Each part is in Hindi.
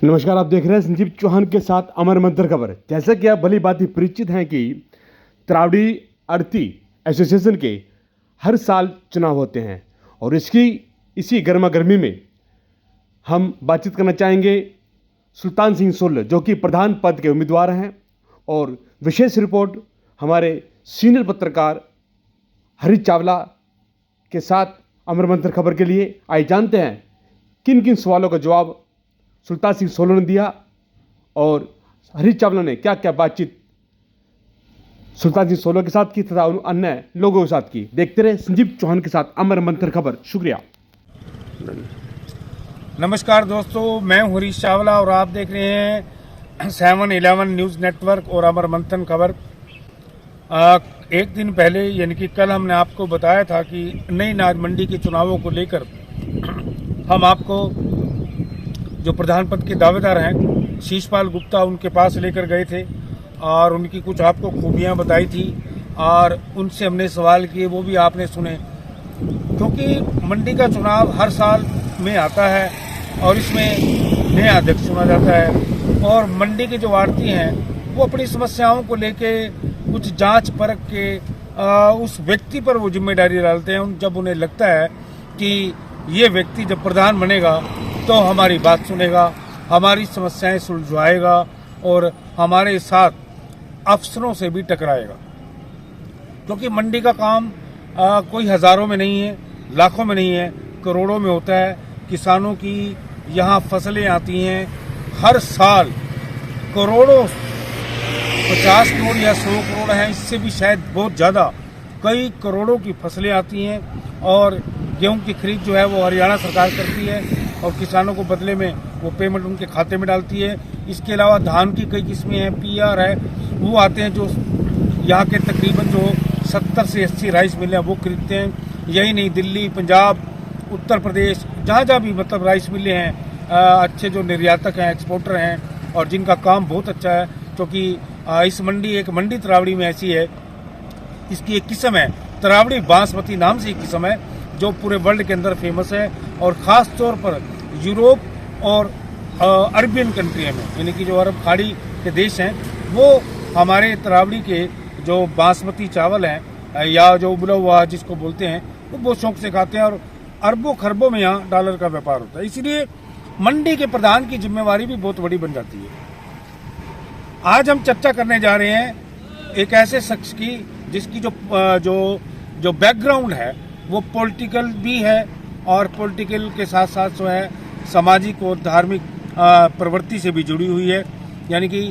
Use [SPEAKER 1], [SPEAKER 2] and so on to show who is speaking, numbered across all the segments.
[SPEAKER 1] नमस्कार, आप देख रहे हैं संजीव चौहान के साथ अमर मंथन खबर। जैसा कि आप भली बात ही परिचित हैं कि तरावड़ी आरती एसोसिएशन के हर साल चुनाव होते हैं और इसी गर्मा गर्मी में हम बातचीत करना चाहेंगे सुल्तान सिंह सोल जो कि प्रधान पद के उम्मीदवार हैं और विशेष रिपोर्ट हमारे सीनियर पत्रकार हरीश चावला के साथ अमर मंथन खबर के लिए। आइए जानते हैं किन किन सवालों का जवाब सुल्तान सिंह सोलो ने दिया और हरीश चावला ने क्या क्या बातचीत सुल्तान सिंह सोलो के साथ की तथा अन्य लोगों के साथ की। देखते रहे संजीव चौहान के साथ अमर मंथन खबर। शुक्रिया।
[SPEAKER 2] नमस्कार दोस्तों, मैं हूं हरीश चावला और आप देख रहे हैं 7-11 न्यूज़ नेटवर्क और अमर मंथन खबर। एक दिन पहले यानी कि कल हमने आपको बताया था कि नई अनाज मंडी के चुनावों को लेकर हम आपको जो प्रधान पद के दावेदार हैं शीशपाल गुप्ता उनके पास लेकर गए थे और उनकी कुछ आपको खूबियां बताई थी और उनसे हमने सवाल किए, वो भी आपने सुने। क्योंकि मंडी का चुनाव हर साल में आता है और इसमें नया अध्यक्ष चुना जाता है और मंडी के जो आड़ती हैं वो अपनी समस्याओं को लेके कुछ जांच परख के उस व्यक्ति पर वो जिम्मेदारी डालते हैं जब उन्हें लगता है कि ये व्यक्ति जब प्रधान बनेगा तो हमारी बात सुनेगा, हमारी समस्याएं सुलझाएगा और हमारे साथ अफसरों से भी टकराएगा। क्योंकि मंडी का काम कोई हजारों में नहीं है, लाखों में नहीं है, करोड़ों में होता है। किसानों की यहाँ फसलें आती हैं हर साल करोड़ों, 50 करोड़ या 100 करोड़ हैं, इससे भी शायद बहुत ज़्यादा, कई करोड़ों की फसलें आती हैं और गेहूं की खरीद जो है वो हरियाणा सरकार करती है और किसानों को बदले में वो पेमेंट उनके खाते में डालती है। इसके अलावा धान की कई किस्में हैं, पीआर है, वो आते हैं जो यहाँ के तकरीबन जो 70 से 80 राइस मिलें वो खरीदते हैं। यही नहीं, दिल्ली, पंजाब, उत्तर प्रदेश, जहाँ भी मतलब राइस मिलें हैं, अच्छे जो निर्यातक हैं, एक्सपोर्टर हैं और जिनका काम बहुत अच्छा है। क्योंकि इस मंडी तरावड़ी में ऐसी है, इसकी एक किस्म है तरावड़ी बासमती नाम से एक किस्म है जो पूरे वर्ल्ड के अंदर फेमस है और ख़ास तौर पर यूरोप और अरबियन कंट्रियों में, यानी कि जो अरब खाड़ी के देश हैं, वो हमारे तरावड़ी के जो बासमती चावल हैं या जो उबला हुआ जिसको बोलते हैं वो बहुत शौक से खाते हैं और अरबों खरबों में यहाँ डॉलर का व्यापार होता है। इसलिए मंडी के प्रधान की जिम्मेवारी भी बहुत बड़ी बन जाती है। आज हम चर्चा करने जा रहे हैं एक ऐसे शख्स की जिसकी जो बैकग्राउंड है वो पॉलिटिकल भी है और पॉलिटिकल के साथ साथ जो है सामाजिक और धार्मिक प्रवृत्ति से भी जुड़ी हुई है। यानी कि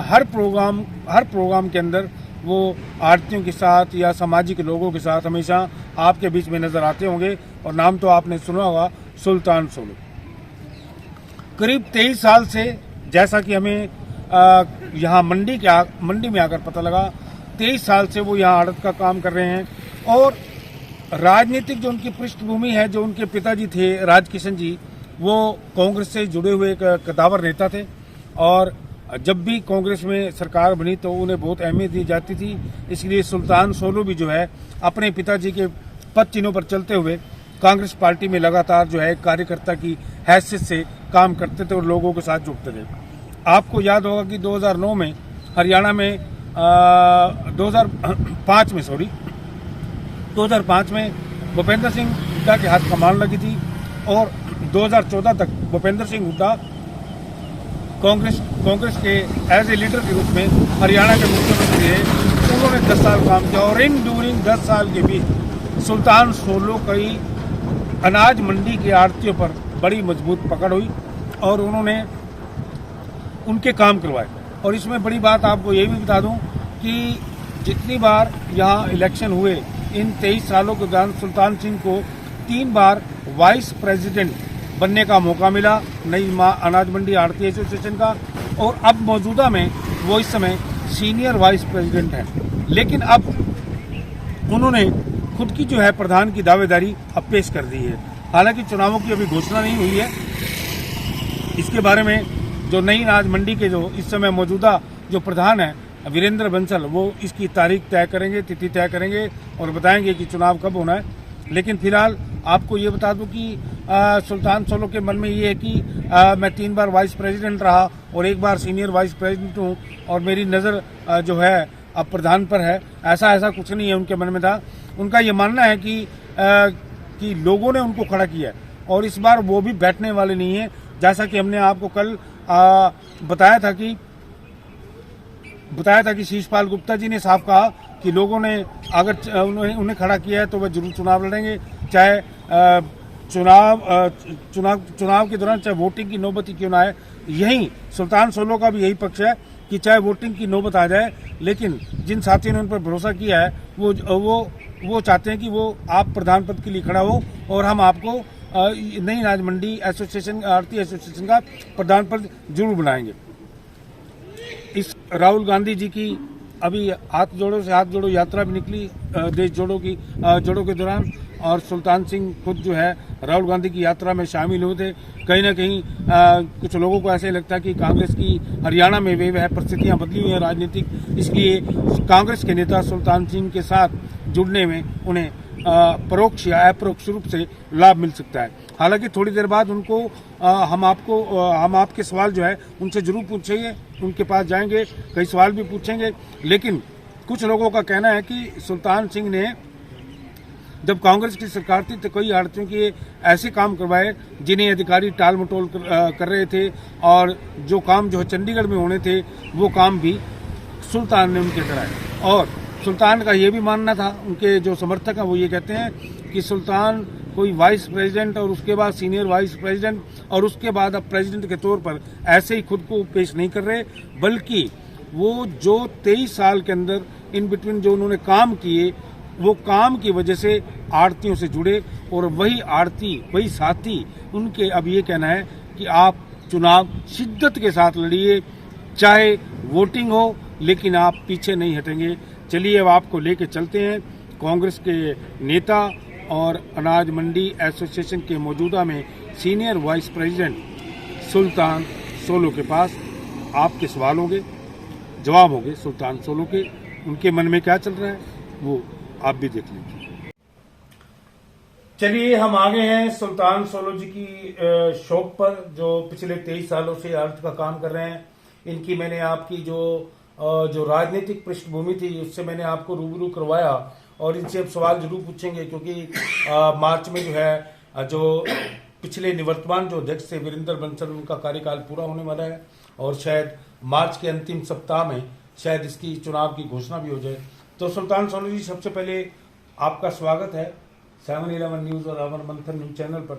[SPEAKER 2] हर प्रोग्राम के अंदर वो आरतियों के साथ या सामाजिक लोगों के साथ हमेशा आपके बीच में नजर आते होंगे और नाम तो आपने सुना होगा, सुल्तान सोलो। करीब 23 साल से, जैसा कि हमें यहाँ मंडी में आकर पता लगा, 23 साल से वो यहाँ आड़त का काम कर रहे हैं और राजनीतिक जो उनकी पृष्ठभूमि है, जो उनके पिताजी थे राजकिशन जी, वो कांग्रेस से जुड़े हुए एक कद्दावर नेता थे और जब भी कांग्रेस में सरकार बनी तो उन्हें बहुत अहमियत दी जाती थी। इसलिए सुल्तान सोलो भी जो है अपने पिताजी के पद चिन्हों पर चलते हुए कांग्रेस पार्टी में लगातार जो है कार्यकर्ता की हैसियत से काम करते थे और लोगों के साथ जुड़ते थे। आपको याद होगा कि 2009 में हरियाणा में 2005 में भूपेंद्र सिंह हुड्डा के हाथ कमान लगी थी और 2014 तक भूपेंद्र सिंह हुड्डा कांग्रेस के एज ए लीडर के रूप में हरियाणा के मुख्यमंत्री रहे। उन्होंने 10 साल काम किया और इन ड्यूरिंग 10 साल के बीच सुल्तान सोलो कई अनाज मंडी के आड़तियों पर बड़ी मजबूत पकड़ हुई और उन्होंने उनके काम करवाए। और इसमें बड़ी बात आपको ये भी बता दूं कि जितनी बार यहाँ इलेक्शन हुए इन 23 सालों के दौरान सुल्तान सिंह को 3 बार वाइस प्रेसिडेंट बनने का मौका मिला नई अनाज मंडी आड़ती एसोसिएशन का और अब मौजूदा में वो इस समय सीनियर वाइस प्रेसिडेंट हैं। लेकिन अब उन्होंने खुद की जो है प्रधान की दावेदारी अब पेश कर दी है। हालांकि चुनावों की अभी घोषणा नहीं हुई है। इसके बारे में जो नई अनाज मंडी के जो इस समय मौजूदा जो प्रधान है वीरेंद्र बंसल, वो इसकी तारीख तय करेंगे, तिथि तय करेंगे और बताएंगे कि चुनाव कब होना है। लेकिन फिलहाल आपको ये बता दूं कि सुल्तान सोलो के मन में ये है कि मैं 3 बार वाइस प्रेसिडेंट रहा और 1 बार सीनियर वाइस प्रेसिडेंट हूँ और मेरी नज़र जो है अब प्रधान पर है। ऐसा कुछ नहीं है उनके मन में था। उनका ये मानना है कि लोगों ने उनको खड़ा किया है और इस बार वो भी बैठने वाले नहीं है। जैसा कि हमने आपको कल बताया था कि शीशपाल गुप्ता जी ने साफ कहा कि लोगों ने अगर उन्हें खड़ा किया है तो वह जरूर चुनाव लड़ेंगे, चाहे चुनाव के दौरान चाहे वोटिंग की नौबत ही क्यों ना आए। यही सुल्तान सोलो का भी यही पक्ष है कि चाहे वोटिंग की नौबत आ जाए, लेकिन जिन साथियों ने उन पर भरोसा किया है वो चाहते हैं कि वो आप प्रधान पद के लिए खड़ा हो और हम आपको नई अनाज मंडी एसोसिएशन आड़ती एसोसिएशन का प्रधान पद जरूर बनाएंगे। इस राहुल गांधी जी की अभी हाथ जोड़ो यात्रा भी निकली देश जोड़ो के दौरान, और सुल्तान सिंह खुद जो है राहुल गांधी की यात्रा में शामिल हुए थे। कहीं ना कहीं कुछ लोगों को ऐसे लगता है कि कांग्रेस की हरियाणा में वह परिस्थितियां बदली हुई हैं राजनीतिक, इसलिए कांग्रेस के नेता सुल्तान सिंह के साथ जुड़ने में उन्हें परोक्ष या अपरोक्ष रूप से लाभ मिल सकता है। हालांकि थोड़ी देर बाद उनको हम आपके सवाल जो है उनसे जरूर पूछेंगे, उनके पास जाएंगे, कई सवाल भी पूछेंगे। लेकिन कुछ लोगों का कहना है कि सुल्तान सिंह ने जब कांग्रेस की सरकार थी तो कई आड़तियों के ऐसे काम करवाए जिन्हें अधिकारी टाल मटोल कर रहे थे, और जो काम जो चंडीगढ़ में होने थे वो काम भी सुल्तान ने उनके कराए। और सुल्तान का ये भी मानना था, उनके जो समर्थक हैं वो ये कहते हैं कि सुल्तान कोई वाइस प्रेसिडेंट और उसके बाद सीनियर वाइस प्रेसिडेंट और उसके बाद अब प्रेसिडेंट के तौर पर ऐसे ही खुद को पेश नहीं कर रहे, बल्कि वो जो 23 साल के अंदर इन बिटवीन जो उन्होंने काम किए वो काम की वजह से आड़तियों से जुड़े, और वही आड़ती वही साथी उनके अब ये कहना है कि आप चुनाव शिद्दत के साथ लड़िए, चाहे वोटिंग हो, लेकिन आप पीछे नहीं हटेंगे। चलिए अब आपको लेके चलते हैं कांग्रेस के नेता और अनाज मंडी एसोसिएशन के मौजूदा में सीनियर वाइस प्रेसिडेंट सुल्तान सोलो के पास। आपके सवाल होंगे, जवाब होंगे सुल्तान सोलो के, उनके मन में क्या चल रहा है वो आप भी देख लीजिए। चलिए हम आ गए हैं सुल्तान सोलो जी की शॉप पर, जो पिछले 23 सालों से आर्ट का काम कर रहे हैं। इनकी मैंने आपकी जो राजनीतिक पृष्ठभूमि थी उससे मैंने आपको रूबरू करवाया, और इनसे अब सवाल जरूर पूछेंगे क्योंकि मार्च में जो है जो पिछले निवर्तमान जो अध्यक्ष थे वीरेंद्र बंसल, उनका कार्यकाल पूरा होने वाला है और शायद मार्च के अंतिम सप्ताह में शायद इसकी चुनाव की घोषणा भी हो जाए। तो सुल्तान सोलो जी, सबसे पहले आपका स्वागत है 7/11 न्यूज़ और अमर मंथन न्यूज चैनल पर।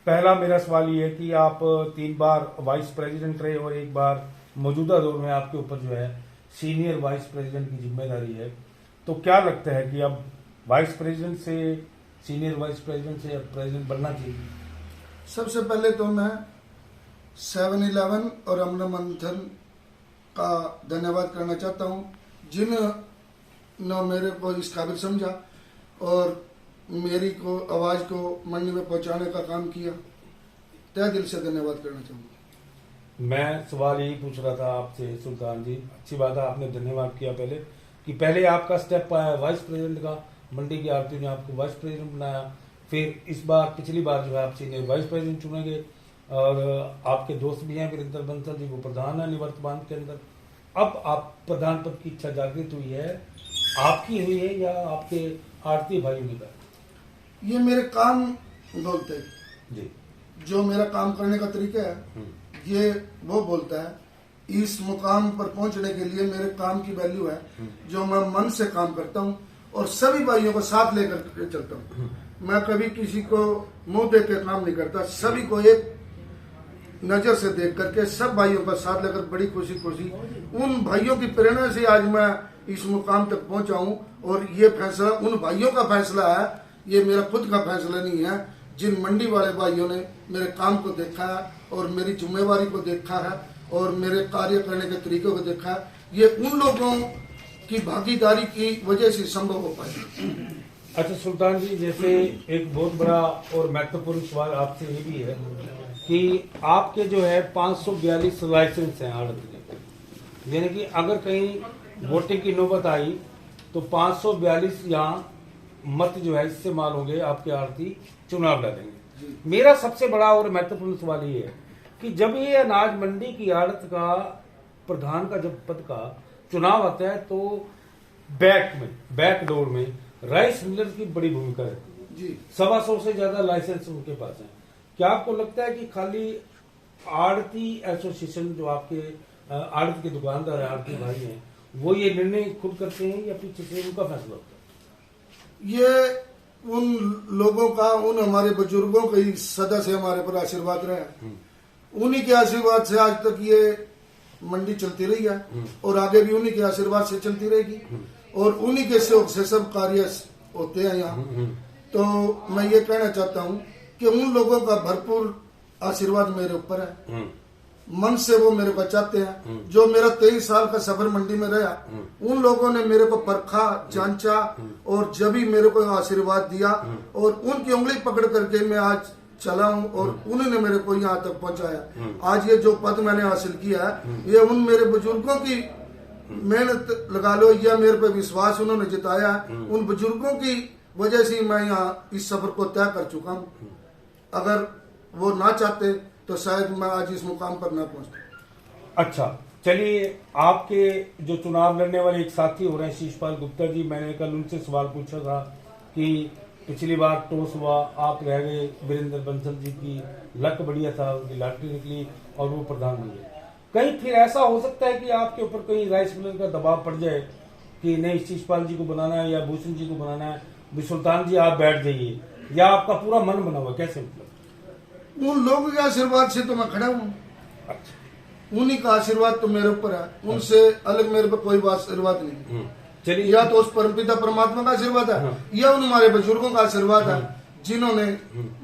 [SPEAKER 2] पहला मेरा सवाल ये है कि आप 3 बार वाइस प्रेसिडेंट रहे और 1 बार मौजूदा दौर में आपके ऊपर जो है सीनियर वाइस प्रेसिडेंट की जिम्मेदारी है, तो क्या लगता है कि अब वाइस प्रेसिडेंट से सीनियर वाइस प्रेसिडेंट से अब प्रेसिडेंट बनना चाहिए?
[SPEAKER 3] सबसे पहले तो मैं 7/11 और अमर मंथन का धन्यवाद करना चाहता हूँ, जिन्होंने मेरे को इस काबिल समझा और मेरी को आवाज़ को मंडी में पहुंचाने का काम किया। तहे दिल से धन्यवाद करना चाहूँगा।
[SPEAKER 2] मैं सवाल यही पूछ रहा था आपसे सुल्तान जी, अच्छी बात है आपने धन्यवाद किया पहले, कि पहले आपका स्टेप आया वाइस प्रेसिडेंट का, मंडी की आरती ने आपको वाइस प्रेसिडेंट बनाया, फिर इस बार पिछली बार जो है आप सीनियर वाइस प्रेसिडेंट चुनेंगे, और आपके दोस्त भी हैं वीरेंद्र बंसल जी, वो प्रधान है निवर्तमान के अंदर। अब आप प्रधान पद की इच्छा जागृत हुई है, आपकी हुई है या आपके आरती भाइयों की?
[SPEAKER 3] ये मेरे काम बोलते हैं
[SPEAKER 2] जी,
[SPEAKER 3] जो मेरा काम करने का तरीका है ये वो बोलता है। इस मुकाम पर पहुंचने के लिए मेरे काम की वैल्यू है, जो मैं मन से काम करता हूं और सभी भाइयों को साथ लेकर चलता हूं। मैं कभी किसी को मुंह देख के काम नहीं करता, सभी को एक नजर से देख करके सब भाइयों का साथ लेकर बड़ी खुशी उन भाइयों की प्रेरणा से आज मैं इस मुकाम तक पहुंचा हूं। और ये फैसला उन भाइयों का फैसला है, ये मेरा खुद का फैसला नहीं है। जिन मंडी वाले भाइयों ने मेरे काम को देखा है और मेरी जिम्मेवारी को देखा है और मेरे कार्य करने के तरीके को देखा है, ये उन लोगों की भागीदारी की वजह से संभव हो पाया।
[SPEAKER 2] अच्छा सुल्तान जी, जैसे एक बहुत बड़ा और महत्वपूर्ण सवाल आपसे ये भी है कि आपके जो है 542 लाइसेंस हैं आड़त के, यानी कि अगर कहीं वोटिंग की नौबत आई तो 542 यहाँ मत जो है इस्तेमाल होंगे, आपके आड़ती चुनाव लड़ेंगे। मेरा सबसे बड़ा और महत्वपूर्ण सवाल ये है कि जब ये अनाज मंडी की आड़त का प्रधान का जब पद का चुनाव आता है तो बैकडोर में राइस मिलर की बड़ी भूमिका रहती है
[SPEAKER 3] जी।
[SPEAKER 2] 125 से ज्यादा लाइसेंस उनके पास है। क्या आपको लगता है कि खाली आड़ती एसोसिएशन जो आपके आड़त के दुकानदार है, आड़ती भाई हैं, वो ये निर्णय खुद करते हैं या पीछे से उनका फैसला होता है?
[SPEAKER 3] ये उन लोगों का, उन हमारे बुजुर्गों के ही सदा से हमारे पर आशीर्वाद रहा, उन्हीं के आशीर्वाद से आज तक ये मंडी चलती रही है और आगे भी उन्हीं के आशीर्वाद से चलती रहेगी और उन्हीं के सहयोग से सब कार्य होते हैं यहाँ। तो मैं ये कहना चाहता हूँ कि उन लोगों का भरपूर आशीर्वाद मेरे ऊपर है, मन से वो मेरे को चाहते हैं। जो मेरा 23 साल का सफर मंडी में रहा, उन लोगों ने मेरे को परखा, जांचा और जब भी मेरे को आशीर्वाद दिया और उनकी उंगली पकड़ करके मैं आज चला हूं और उन्होंने मेरे को यहाँ तक पहुंचाया। आज ये जो पद मैंने हासिल किया है, ये उन मेरे बुजुर्गों की मेहनत लगा लो या मेरे पे विश्वास उन्होंने जिताया, उन बुजुर्गों की वजह से मैं यहाँ इस सफर को तय कर चुका हूँ। अगर वो ना चाहते तो शायद मैं आज इस मुकाम पर ना पहुंचता।
[SPEAKER 2] अच्छा, चलिए, आपके जो चुनाव लड़ने वाले एक साथी हो रहे हैं शीशपाल गुप्ता जी, मैंने कल उनसे सवाल पूछा था कि पिछली बार टॉस हुआ, आप रह गए, वीरेंद्र बंसल जी की लक बढ़िया था, उनकी लॉटरी निकली और वो प्रधान बन गए। कहीं फिर ऐसा हो सकता है कि आपके ऊपर कहीं राइस मिलर का दबाव पड़ जाए कि नहीं, शीशपाल जी को बनाना है या भूषण जी को बनाना है, सुल्तान जी आप बैठ जाइए, या आपका पूरा मन बना हुआ, कैसे मतलब?
[SPEAKER 3] उन लोगों के आशीर्वाद से तो मैं खड़ा हूँ।
[SPEAKER 2] अच्छा,
[SPEAKER 3] उन्हीं का आशीर्वाद तो मेरे ऊपर है, उनसे अलग मेरे पे कोई आशीर्वाद नहीं।
[SPEAKER 2] चलिए,
[SPEAKER 3] या तो उस परमपिता परमात्मा का आशीर्वाद है या उन हमारे बुजुर्गों का आशीर्वाद है जिन्होंने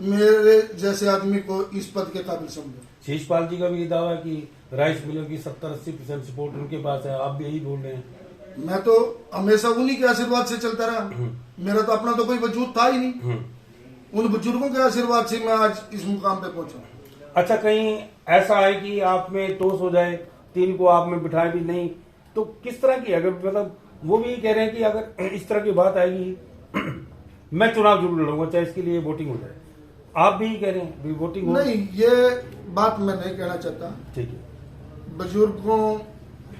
[SPEAKER 3] मेरे जैसे आदमी को इस पद के काबिल समझा।
[SPEAKER 2] शीशपाल जी का भी ये दावा है कि राइस मिलर की 70-80% सपोर्ट उनके पास है, आप भी यही बोल रहे हैं।
[SPEAKER 3] मैं तो हमेशा उन्हीं के आशीर्वाद से चलता रहा, मेरा तो अपना तो कोई वजूद था ही नहीं। उन बुजुर्गों के आशीर्वाद से मैं आज इस मुकाम पे पहुंचा।
[SPEAKER 2] अच्छा, कहीं ऐसा है कि आप में टॉस हो जाए, 3 को आप में बिठाए भी नहीं, तो किस तरह की, अगर मतलब वो भी कह रहे हैं कि अगर इस तरह की बात आएगी मैं चुनाव जरूर लड़ूंगा, चाहे इसके लिए वोटिंग हो जाए, आप भी कह रहे हैं भी वोटिंग हो?
[SPEAKER 3] नहीं, ये बात मैं नहीं कहना चाहता।
[SPEAKER 2] ठीक है,
[SPEAKER 3] बुजुर्गों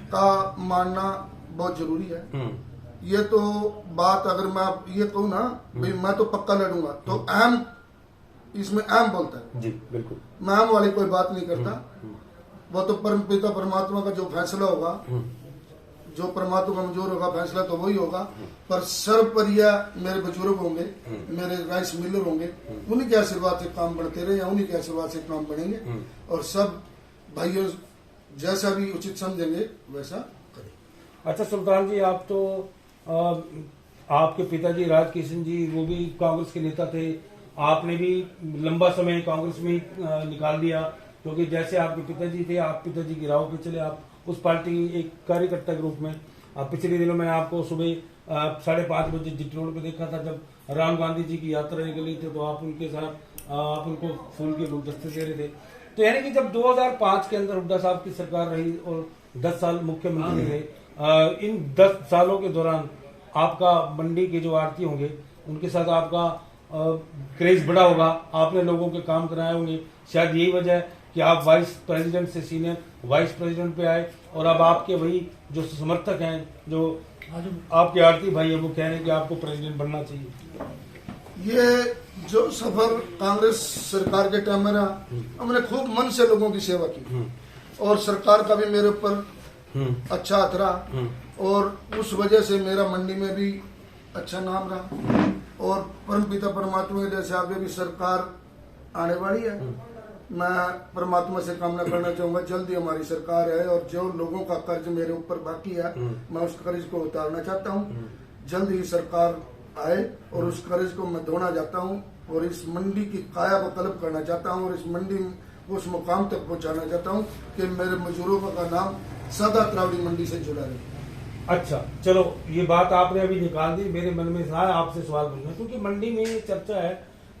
[SPEAKER 3] का मानना बहुत जरूरी है। ये तो बात अगर मैं ये कहूँ ना भाई मैं तो पक्का लड़ूंगा, तो अहम इसमें अहम बोलता है
[SPEAKER 2] जी, बिल्कुल,
[SPEAKER 3] मैं अहम वाली कोई बात नहीं करता। वो तो परमपिता परमात्मा का जो फैसला होगा, जो परमात्मा का मंजूर होगा फैसला तो वही होगा। पर सर्वपरिया मेरे बुजुर्ग होंगे, मेरे राइस मिलर होंगे, उन्हीं के आशीर्वाद से काम बढ़ते रहे या उन्हीं के आशीर्वाद से काम बढ़ेंगे और सब भाइयों जैसा भी उचित समझेंगे वैसा करें।
[SPEAKER 2] अच्छा सुल्तान जी, आप तो आपके पिताजी राजकिशन जी वो भी कांग्रेस के नेता थे, आपने भी लंबा समय कांग्रेस में ही निकाल दिया, क्योंकि जैसे आपके पिताजी थे, आप पिताजी की राह पे चले, आप उस पार्टी एक कार्यकर्ता के रूप में। पिछले दिनों मैंने आपको सुबह 5:30 बजे जिट रोड पे देखा था, जब राम गांधी जी की यात्रा निकली थी, तो आप उनके साथ आप उनको फूल के गुलदस्ते दे रहे थे। तो यानी कि जब 2005 के अंदर हुड्डा साहब की सरकार रही और 10 साल मुख्यमंत्री रहे, इन 10 सालों के दौरान आपका मंडी के जो आड़ती होंगे उनके साथ आपका क्रेज बढ़ा होगा, आपने लोगों के काम कराए होंगे। शायद यही वजह है कि आप वाइस प्रेसिडेंट से सीनियर वाइस प्रेसिडेंट पे आए और अब आपके वही जो समर्थक हैं, जो आपके आड़ती भाई है, वो कह रहे हैं कि आपको प्रेसिडेंट बनना चाहिए।
[SPEAKER 3] ये जो सफर कांग्रेस सरकार के टाइम में रहा, हमने खूब मन से लोगों की सेवा की और सरकार का भी मेरे ऊपर अच्छा हाथ रहा और उस वजह से मेरा मंडी में भी अच्छा नाम रहा। और परमपिता परमात्मा के जैसे आगे भी सरकार आने वाली है। मैं परमात्मा से कामना करना चाहूंगा जल्दी हमारी सरकार है और जो लोगों का कर्ज मेरे ऊपर बाकी है मैं उस कर्ज को उतारना चाहता हूं। जल्द ही सरकार आए और उस कर्ज को मैं धोना चाहता हूं और इस मंडी की काया को तलब करना चाहता हूं और इस मंडी उस मुकाम तक पहुंचाना चाहता हूं कि मेरे मजदूरों का नाम सदा त्रावड़ी मंडी से जुड़ा रहे।
[SPEAKER 2] अच्छा, चलो, ये बात आपने अभी निकाल दी, मेरे मन में था आपसे सवाल पूछना, क्योंकि मंडी में ये चर्चा है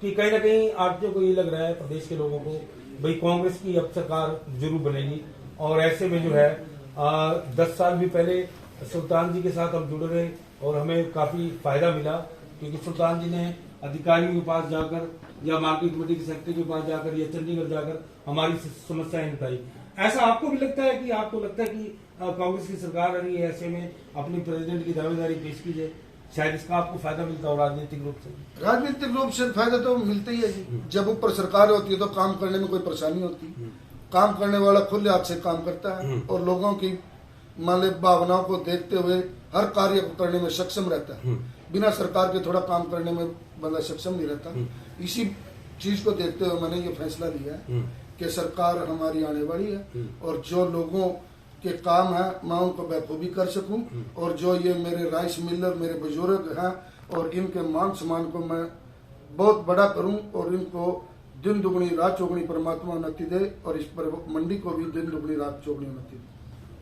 [SPEAKER 2] कि कहीं ना कहीं आड़तियों को ये लग रहा है, प्रदेश के लोगों को, भाई कांग्रेस की अब सरकार जरूर बनेगी और ऐसे में जो है 10 साल भी पहले सुल्तान जी के साथ हम जुड़ रहे और हमें काफी फायदा मिला क्योंकि सुल्तान जी ने अधिकारियों के पास जाकर या मार्केट कमेटी के सेक्रेटरी के पास जाकर या चंडीगढ़ जाकर हमारी समस्याएं बताई। ऐसा आपको भी लगता है कि कांग्रेस की सरकार आ रही है, ऐसे में अपनी प्रेसिडेंट की दावेदारी पेश की जाए, शायद इसका आपको फायदा मिलता हो राजनीतिक रूप से?
[SPEAKER 3] राजनीतिक रूप से फायदा तो मिलता ही है जी। जब ऊपर सरकार होती है तो काम करने में कोई परेशानी होती, काम करने वाला खुले हाथ से काम करता है और लोगों की मान ली भावनाओं को देखते हुए हर कार्य को करने में सक्षम रहता है। बिना सरकार के थोड़ा काम करने में बंदा सक्षम नहीं रहता। इसी चीज को देखते हुए मैंने ये फैसला लिया है कि सरकार हमारी आने वाली है और जो लोगों के काम है मैं उनको बखूबी कर सकूं और जो ये मेरे राइस मिलर मेरे बुजुर्ग हैं और इनके मान सम्मान को मैं बहुत बड़ा करूं और इनको दिन दुगनी रात चौगुनी परमात्मा उन्नति दे और इस पर मंडी को भी दिन दुगनी रात चौगुनी उन्नति दे।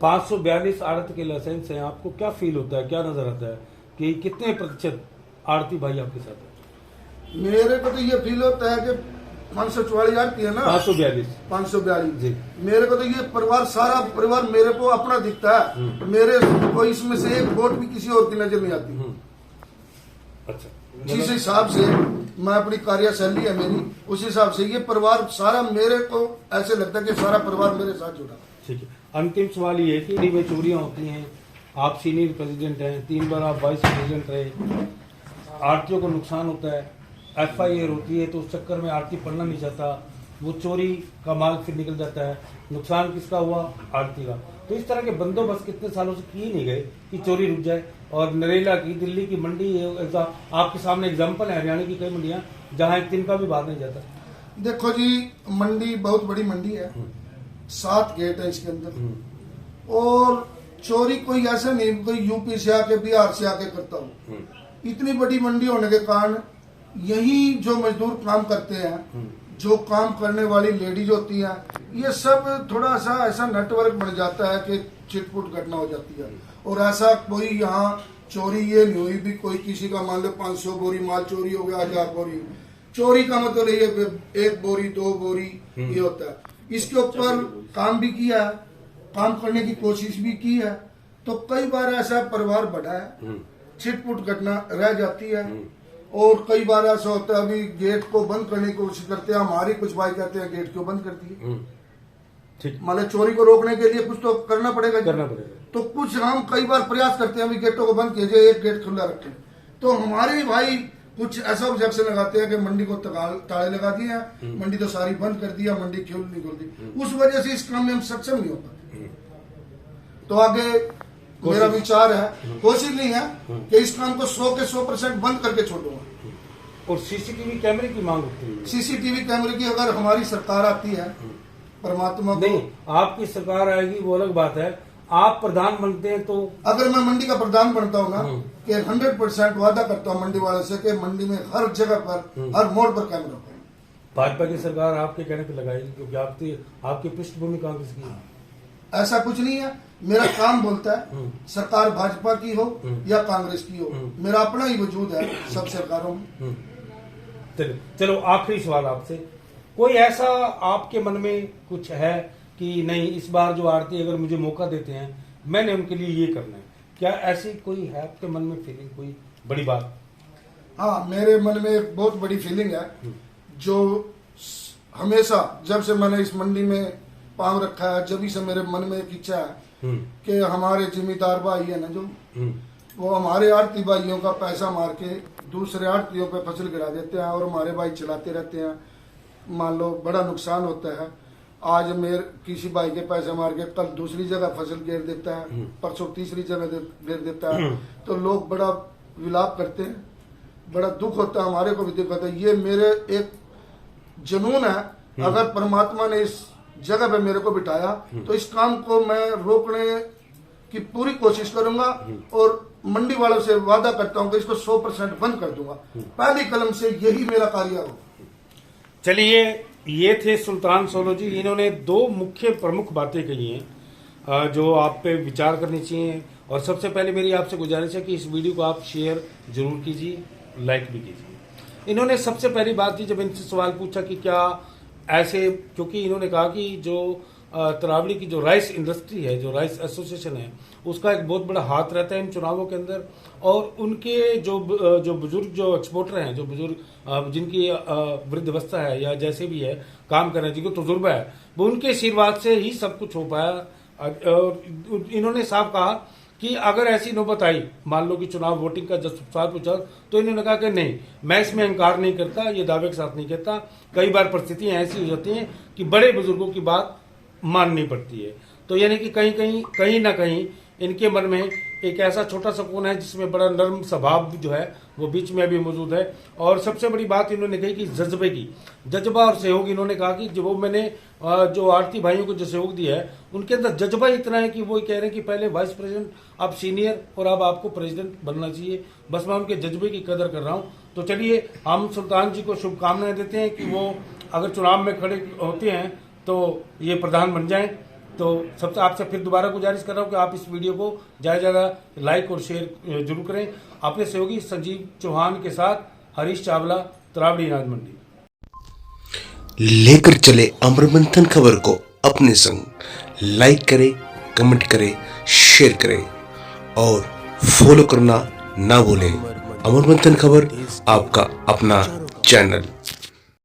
[SPEAKER 2] 542 आड़त के लाइसेंस हैं, आपको क्या फील होता है, क्या नजर आता है कि कितने प्रतिशत आड़ती भाई आपके साथ है?
[SPEAKER 3] मेरे को तो ये फील होता है कि 544 आती है ना, 542
[SPEAKER 2] जी।
[SPEAKER 3] मेरे को तो ये परिवार सारा परिवार मेरे को अपना दिखता है। मेरे को इसमें से एक वोट भी किसी और की नजर नहीं आती।
[SPEAKER 2] अच्छा,
[SPEAKER 3] जिस हिसाब से मैं अपनी कार्यशैली है मेरी, उस हिसाब से ये परिवार सारा मेरे को ऐसे लगता है कि सारा परिवार मेरे साथ जुड़ा।
[SPEAKER 2] ठीक है, अंतिम सवाल ये है कि ईडी में चोरियां होती हैं, आप सीनियर प्रेसिडेंट हैं, 3 बार आप वाइस प्रेसिडेंट रहे, आरटीओ को नुकसान होता है, FIR होती है तो उस चक्कर में आरती पढ़ना नहीं चाहता, वो चोरी का माल फिर निकल जाता है, नुकसान किसका हुआ? आरती का। तो इस तरह के बंदोबस्त कितने सालों से किए नहीं गए कि चोरी रुक जाए। और नरेला की दिल्ली की मंडी आपके सामने एग्जाम्पल है, हरियाणा की कई मंडियां जहां एक तिनका भी बाहर नहीं जाता।
[SPEAKER 3] देखो जी, मंडी बहुत बड़ी मंडी है, 7 गेट है इसके अंदर और चोरी कोई ऐसा नहीं कोई यूपी से आके बिहार से आके करता हो। इतनी बड़ी मंडी होने के कारण यही जो मजदूर काम करते हैं, जो काम करने वाली लेडीज होती हैं, ये सब थोड़ा सा ऐसा नेटवर्क बन जाता है कि चिटपुट घटना हो जाती है। और ऐसा कोई यहाँ चोरी ये नहीं हुई भी कोई किसी का मान लो 500 बोरी माल चोरी हो गया, 1000 बोरी चोरी का मतलब ये 1 बोरी 2 बोरी ये होता है। इसके ऊपर काम भी किया है, काम करने की कोशिश भी की है, तो कई बार ऐसा परिवार बढ़ा है, छिटपुट घटना रह जाती है। और कई बार ऐसा होता है अभी गेट को बंद करने की कोशिश करते हैं, हमारी कुछ भाई कहते हैं गेट क्यों बंद कर दिए।
[SPEAKER 2] ठीक,
[SPEAKER 3] मतलब चोरी को रोकने के लिए कुछ तो करना पड़ेगा। तो कुछ हम कई बार प्रयास करते हैं अभी गेटों को बंद कीजिए, एक गेट खुला रखें। तो हमारे भाई कुछ ऐसा ऑब्जेक्शन लगाते हैं कि मंडी को ताले लगा दिए हैं, मंडी तो सारी बंद कर दिया, मंडी क्यों नहीं खोल दी। उस वजह से इस काम में हम सक्षम नहीं हो पाते। तो आगे मेरा विचार है, कोशिश नहीं है कि इस काम को 100 के 100% बंद करके छोड़ूंगा।
[SPEAKER 2] और सीसीटीवी कैमरे की मांग होती है।
[SPEAKER 3] सीसीटीवी कैमरे की अगर हमारी सरकार आती है, परमात्मा को
[SPEAKER 2] नहीं, आपकी सरकार आएगी वो अलग बात है, आप प्रधान बनते हैं तो
[SPEAKER 3] अगर मैं मंडी का प्रधान बनता हूँ ना कि 100% वादा करता हूँ मंडी वाले से कि मंडी में हर जगह पर हर मोड़ पर कैमरा हो।
[SPEAKER 2] भाजपा की सरकार आपके कहने पे लगाएगी क्योंकि आपकी पृष्ठभूमि कांग्रेस की है।
[SPEAKER 3] ऐसा कुछ नहीं है, मेरा काम बोलता है, सरकार भाजपा की हो या कांग्रेस की हो, मेरा अपना ही वजूद है सब सरकारों में।
[SPEAKER 2] चलो आखिरी सवाल आपसे, कोई ऐसा आपके मन में कुछ है कि नहीं इस बार जो आरती अगर मुझे मौका देते हैं मैंने उनके लिए ये करना है, क्या ऐसी कोई है आपके मन में फीलिंग, कोई बड़ी बात?
[SPEAKER 3] हाँ, मेरे मन में एक बहुत बड़ी फीलिंग है जो हमेशा जब से मैंने इस मंडी में पांव रखा है, जब से मेरे मन में एक इच्छा है कि हमारे जिम्मेदार भाई है ना जो वो हमारे आड़ती भाइयों का पैसा मार के दूसरे आड़तियों पे फसल गिरा देते हैं और हमारे भाई चलाते रहते हैं। मान लो बड़ा नुकसान होता है, आज मेरे किसी भाई के पैसे मार के कल दूसरी जगह फसल गिर देता है, परसों तीसरी जगह गिर देता है, तो लोग बड़ा विलाप करते हैं, बड़ा दुख होता है, हमारे को भी दुख होता है। ये मेरे एक जुनून है, अगर परमात्मा ने इस जगह पे मेरे को बिठाया तो इस काम को मैं रोकने की पूरी कोशिश करूंगा और मंडी वालों से वादा करता हूं कि इसको 100% बंद कर दूंगा। पहली कलम से यही मेरा कार्य हो।
[SPEAKER 2] चलिए, ये थे सुल्तान सोलो जी, इन्होंने 2 मुख्य प्रमुख बातें कही हैं जो आप पे विचार करनी चाहिए। और सबसे पहले मेरी आपसे गुजारिश है कि इस वीडियो को आप शेयर जरूर कीजिए, लाइक भी कीजिए। इन्होंने सबसे पहली बात थी जब इनसे सवाल पूछा कि क्या ऐसे, क्योंकि इन्होंने कहा कि जो तरावड़ी की जो राइस इंडस्ट्री है, जो राइस एसोसिएशन है, उसका एक बहुत बड़ा हाथ रहता है इन चुनावों के अंदर। और उनके जो बुजुर्ग जो एक्सपोर्टर हैं, जो बुजुर्ग जिनकी वृद्धावस्था है या जैसे भी है काम कर रहे हैं, जिनको तजुर्बा है, वो उनके आशीर्वाद से ही सब कुछ हो पाया। और इन्होंने साफ कहा कि अगर ऐसी नौबत आई, मान लो कि चुनाव वोटिंग का जब सवाल पूछा, तो इन्होंने कहा कि नहीं, मैं इसमें इंकार नहीं करता, ये दावे के साथ नहीं कहता। कई बार परिस्थितियां ऐसी हो जाती हैं कि बड़े बुजुर्गों की बात माननी पड़ती है। तो यानी कि कहीं ना कहीं इनके मन में एक ऐसा छोटा सा कोना है जिसमें बड़ा नर्म स्वभाव जो है वो बीच में अभी मौजूद है। और सबसे बड़ी बात इन्होंने कही कि जज्बा और सहयोग। इन्होंने कहा कि जो मैंने जो आरती भाइयों को जो सहयोग दिया है, उनके अंदर जज्बा इतना है कि वो कह रहे हैं कि पहले वाइस प्रेसिडेंट, अब सीनियर, और अब आपको प्रेसिडेंट बनना चाहिए। बस मैं उनके जज्बे की कदर कर रहा हूँ। तो चलिए हम सुल्तान जी को शुभकामनाएं देते हैं कि वो अगर चुनाव में खड़े होते हैं तो ये प्रधान बन जाएं। तो सबसे आपसे फिर दोबारा गुजारिश कर रहा हूँ कि आप इस वीडियो को ज़्यादा लाइक और शेयर जरूर करें। अपने सहयोगी संजीव चौहान के साथ हरीश चावला, तरावड़ी अनाज मंडी।
[SPEAKER 4] लेकर चले अमर मंथन खबर को अपने संग। लाइक करें, कमेंट करें, शेयर करें और फॉलो करना ना भूलें। अमर मंथन खबर आपका अपना चैनल।